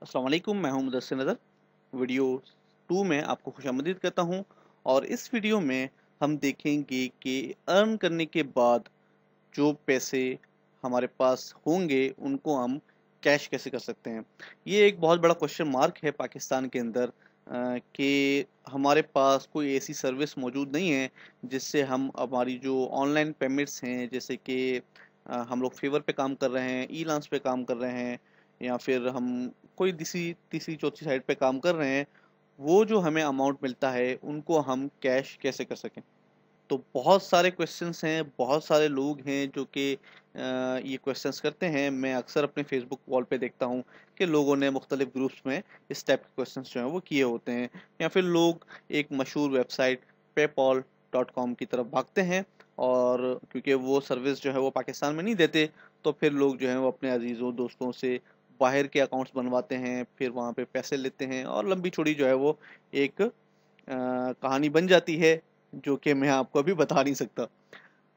अस्सलाम वालेकुम, मैं हूं मुदस्सिर नज़र। वीडियो 2 में आपको खुशामदीद कहता हूं। और इस वीडियो में हम देखेंगे कि अर्न करने के बाद जो पैसे हमारे पास होंगे उनको हम कैश कैसे कर सकते हैं। ये एक बहुत बड़ा क्वेश्चन मार्क है पाकिस्तान के अंदर कि हमारे पास कोई ऐसी सर्विस मौजूद नहीं है जिससे हम हमारी जो ऑनलाइन पेमेंट्स हैं, जैसे कि हम लोग फेवर पे काम कर रहे हैं, ई लांस पे काम कर रहे हैं, या फिर हम कोई तीसरी तीसरी चौथी साइड पे काम कर रहे हैं, वो जो हमें अमाउंट मिलता है उनको हम कैश कैसे कर सकें। तो बहुत सारे क्वेश्चंस हैं, बहुत सारे लोग हैं जो कि ये क्वेश्चंस करते हैं। मैं अक्सर अपने फेसबुक वॉल पे देखता हूँ कि लोगों ने मुख्तलिफ ग्रुप्स में इस टाइप के क्वेश्चंस जो हैं वो किए होते हैं, या फिर लोग एक मशहूर वेबसाइट paypal.com की तरफ भागते हैं। और क्योंकि वो सर्विस जो है वो पाकिस्तान में नहीं देते, तो फिर लोग जो हैं वो अपने अजीज़ों दोस्तों से बाहर के अकाउंट्स बनवाते हैं, फिर वहाँ पे पैसे लेते हैं, और लंबी चौड़ी जो है वो एक कहानी बन जाती है जो कि मैं आपको अभी बता नहीं सकता।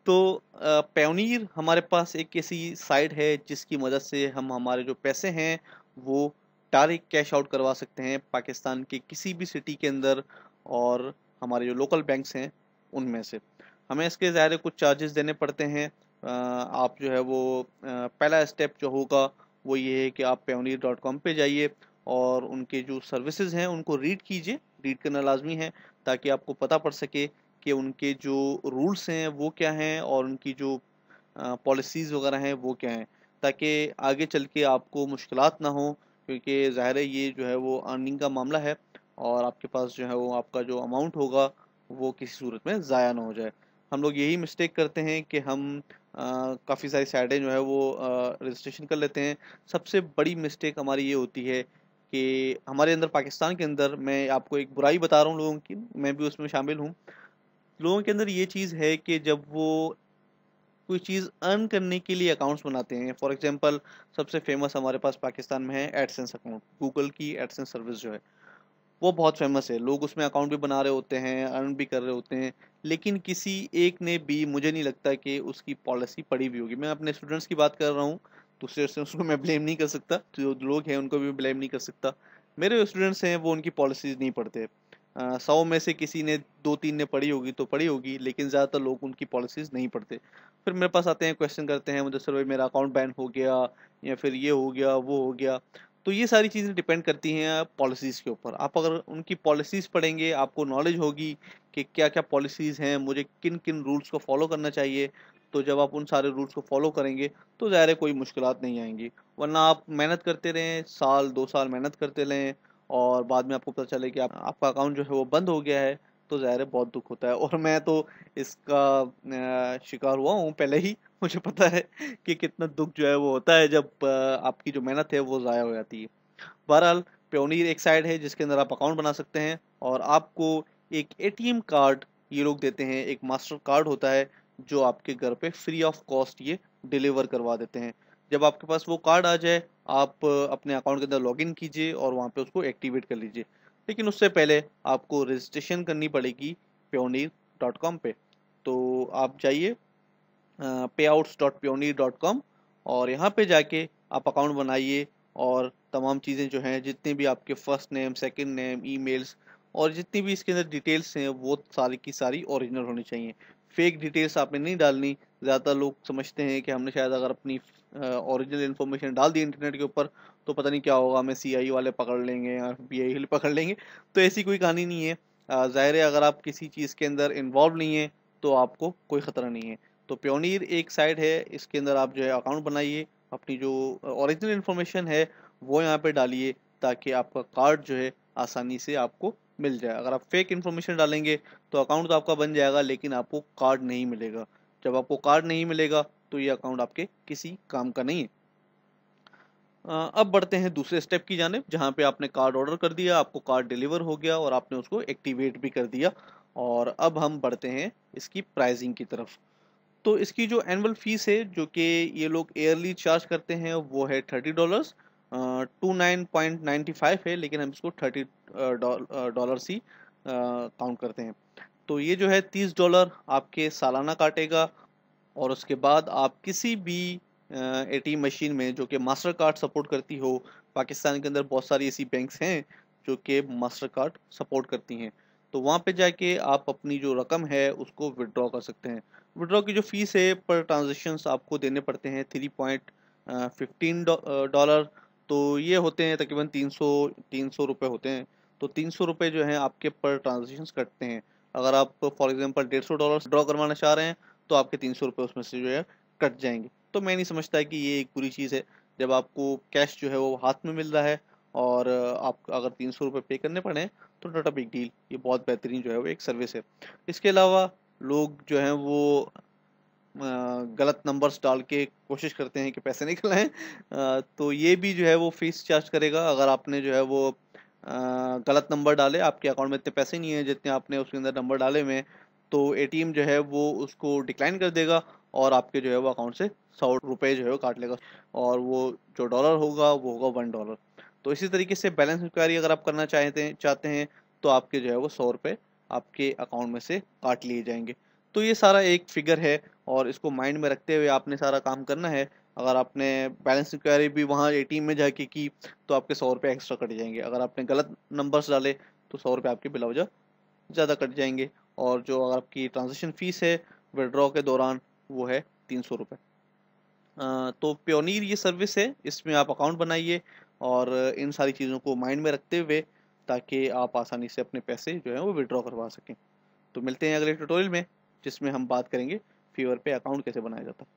तो पेयोनीर हमारे पास एक ऐसी साइट है जिसकी मदद से हम हमारे जो पैसे हैं वो डायरेक्ट कैश आउट करवा सकते हैं पाकिस्तान के किसी भी सिटी के अंदर, और हमारे जो लोकल बैंक्स हैं उनमें से। हमें इसके ज़ाहिर है कुछ चार्जेस देने पड़ते हैं। आप जो है वो पहला स्टेप जो होगा वो ये है कि आप payoneer.com पे जाइए और उनके जो सर्विसेज हैं उनको रीड कीजिए। रीड करना लाजमी है ताकि आपको पता पड़ सके कि उनके जो रूल्स हैं वो क्या हैं, और उनकी जो पॉलिसीज़ वगैरह हैं वो क्या हैं, ताकि आगे चल के आपको मुश्किलात ना हो। क्योंकि ज़ाहिर है ये जो है वो अर्निंग का मामला है, और आपके पास जो है वो आपका जो अमाउंट होगा वो किसी सूरत में ज़ाया ना हो जाए। हम लोग यही मिस्टेक करते हैं कि हम काफ़ी सारी साइटें जो है वो रजिस्ट्रेशन कर लेते हैं। सबसे बड़ी मिस्टेक हमारी ये होती है कि हमारे अंदर, पाकिस्तान के अंदर, मैं आपको एक बुराई बता रहा हूँ लोगों की, मैं भी उसमें शामिल हूँ। लोगों के अंदर ये चीज़ है कि जब वो कोई चीज़ अर्न करने के लिए अकाउंट्स बनाते हैं, फॉर एग्जांपल सबसे फेमस हमारे पास पाकिस्तान में है एडसेंस अकाउंट। गूगल की एडसेंस सर्विस जो है वो बहुत फेमस है, लोग उसमें अकाउंट भी बना रहे होते हैं, अर्न भी कर रहे होते हैं, लेकिन किसी एक ने भी, मुझे नहीं लगता कि उसकी पॉलिसी पड़ी भी होगी। मैं अपने स्टूडेंट्स की बात कर रहा हूँ, दूसरे स्टूडेंट्स को मैं ब्लेम नहीं कर सकता, जो लोग हैं उनको भी ब्लेम नहीं कर सकता। मेरे जो स्टूडेंट्स हैं वो उनकी पॉलिसीज़ नहीं पढ़ते। 100 में से किसी ने 2-3 ने पढ़ी होगी तो पढ़ी होगी, लेकिन ज़्यादातर लोग उनकी पॉलिसीज़ नहीं पढ़ते। फिर मेरे पास आते हैं, क्वेश्चन करते हैं मुझे, सर भाई मेरा अकाउंट बैन हो गया, या फिर ये हो गया वो हो गया। तो ये सारी चीज़ें डिपेंड करती हैं पॉलिसीज़ के ऊपर। आप अगर उनकी पॉलिसीज़ पढ़ेंगे, आपको नॉलेज होगी कि क्या-क्या पॉलिसीज़ हैं, मुझे किन-किन रूल्स को फॉलो करना चाहिए, तो जब आप उन सारे रूल्स को फॉलो करेंगे तो ज़ाहिर है कोई मुश्किलात नहीं आएँगी। वरना आप मेहनत करते रहें, साल 2 साल मेहनत करते रहें, और बाद में आपको पता चले कि आपका अकाउंट जो है वो बंद हो गया है, तो ज़ाहिर है बहुत दुःख होता है। और मैं तो इसका शिकार हुआ हूँ पहले ही। मुझे पता है कि कितना दुःख जो है वो होता है जब आपकी जो मेहनत है वो ज़ाया हो जाती है। बहरहाल, पेयोनीर एक साइट है जिसके अंदर आप अकाउंट बना सकते हैं, और आपको एक एटीएम कार्ड ये लोग देते हैं, एक मास्टर कार्ड होता है जो आपके घर पे फ्री ऑफ कॉस्ट ये डिलीवर करवा देते हैं। जब आपके पास वो कार्ड आ जाए, आप अपने अकाउंट के अंदर लॉगिन कीजिए और वहाँ पे उसको एक्टिवेट कर लीजिए। लेकिन उससे पहले आपको रजिस्ट्रेशन करनी पड़ेगी payoneer.com पे। तो आप जाइए payouts.payoneer.com, और यहाँ पे जाके आप अकाउंट बनाइए, और तमाम चीज़ें जो हैं, जितने भी आपके first name, second name, emails, और जितनी भी इसके अंदर डिटेल्स हैं वो सारी की सारी ओरिजिनल होनी चाहिए। फेक डिटेल्स आपने नहीं डालनी। ज़्यादातर लोग समझते हैं कि हमने शायद अगर अपनी ओरिजिनल इन्फॉर्मेशन डाल दी इंटरनेट के ऊपर तो पता नहीं क्या होगा, हमें सीआईए वाले पकड़ लेंगे या FBI वाले पकड़ लेंगे। तो ऐसी कोई कहानी नहीं है। ज़ाहिर है अगर आप किसी चीज़ के अंदर इन्वॉल्व नहीं है तो आपको कोई ख़तरा नहीं है। तो पेयोनीर एक साइट है, इसके अंदर आप जो है अकाउंट बनाइए, अपनी जो ओरिजिनल इन्फॉर्मेशन है वो यहाँ पे डालिए, ताकि आपका कार्ड जो है आसानी से आपको मिल जाए। अगर आप फेक इन्फॉर्मेशन डालेंगे तो अकाउंट तो आपका बन जाएगा, लेकिन आपको कार्ड नहीं मिलेगा। जब आपको कार्ड नहीं मिलेगा तो ये अकाउंट आपके किसी काम का नहीं है। अब बढ़ते हैं दूसरे स्टेप की जानिब, जहाँ पे आपने कार्ड ऑर्डर कर दिया, आपको कार्ड डिलीवर हो गया और आपने उसको एक्टिवेट भी कर दिया। और अब हम बढ़ते हैं इसकी प्राइसिंग की तरफ। तो इसकी जो एनुअल फीस है जो कि ये लोग ईयरली चार्ज करते हैं वो है $30। 29.95 है, लेकिन हम इसको $30 ही काउंट करते हैं। तो ये जो है $30 आपके सालाना काटेगा, और उसके बाद आप किसी भी एटीएम मशीन में जो कि मास्टर कार्ड सपोर्ट करती हो। पाकिस्तान के अंदर बहुत सारी ऐसी बैंक्स हैं जो कि मास्टर कार्ड सपोर्ट करती हैं, तो वहाँ पे जाके आप अपनी जो रकम है उसको विड्रॉ कर सकते हैं। विड्रॉ की जो फीस है पर ट्रांजेक्शन्स आपको देने पड़ते हैं 3.15 डॉलर। तो ये होते हैं तकरीबन 300 रुपये होते हैं। तो 300 रुपये जो हैं आपके पर ट्रांजेक्शन्स कटते हैं। अगर आप फॉर एग्जांपल $150 ड्रॉ करवाना चाह रहे हैं तो आपके 300 रुपये उसमें से जो है कट जाएंगे। तो मैं नहीं समझता कि ये एक बुरी चीज़ है। जब आपको कैश जो है वो हाथ में मिल रहा है और आप अगर 300 रुपये पे करने पड़े तो नॉट अ बिग डील, ये बहुत बेहतरीन जो है वो एक सर्विस है। इसके अलावा लोग जो हैं वो गलत नंबर्स डाल के कोशिश करते हैं कि पैसे निकलाएं, तो ये भी जो है वो फीस चार्ज करेगा। अगर आपने जो है वो गलत नंबर डाले, आपके अकाउंट में इतने पैसे नहीं है जितने आपने उसके अंदर नंबर डाले हुए हैं, तो एटीएम जो है वो उसको डिक्लाइन कर देगा और आपके जो है वो अकाउंट से 100 रुपये जो है वो काट लेगा, और वो जो डॉलर होगा वो होगा $1। तो इसी तरीके से बैलेंस इंक्वायरी अगर आप करना चाहते हैं तो आपके जो है वो 100 रुपये आपके अकाउंट में से काट लिए जाएंगे। तो ये सारा एक फिगर है और इसको माइंड में रखते हुए आपने सारा काम करना है। अगर आपने बैलेंस इंक्वायरी भी वहाँ एटीएम में जाके की तो आपके 100 रुपये एक्स्ट्रा कट जाएंगे। अगर आपने गलत नंबर्स डाले तो 100 रुपये आपके बिला वजह ज़्यादा कट जाएंगे। और जो अगर आपकी ट्रांजेक्शन फ़ीस है विड्रॉ के दौरान वो है 300 रुपये। तो प्योनीर ये सर्विस है, इसमें आप अकाउंट बनाइए और इन सारी चीज़ों को माइंड में रखते हुए ताकि आप आसानी से अपने पैसे जो है वो विड्रॉ करवा सकें। तो मिलते हैं अगले ट्यूटोरियल में जिसमें हम बात करेंगे फीवर पे अकाउंट कैसे बनाया जाता है।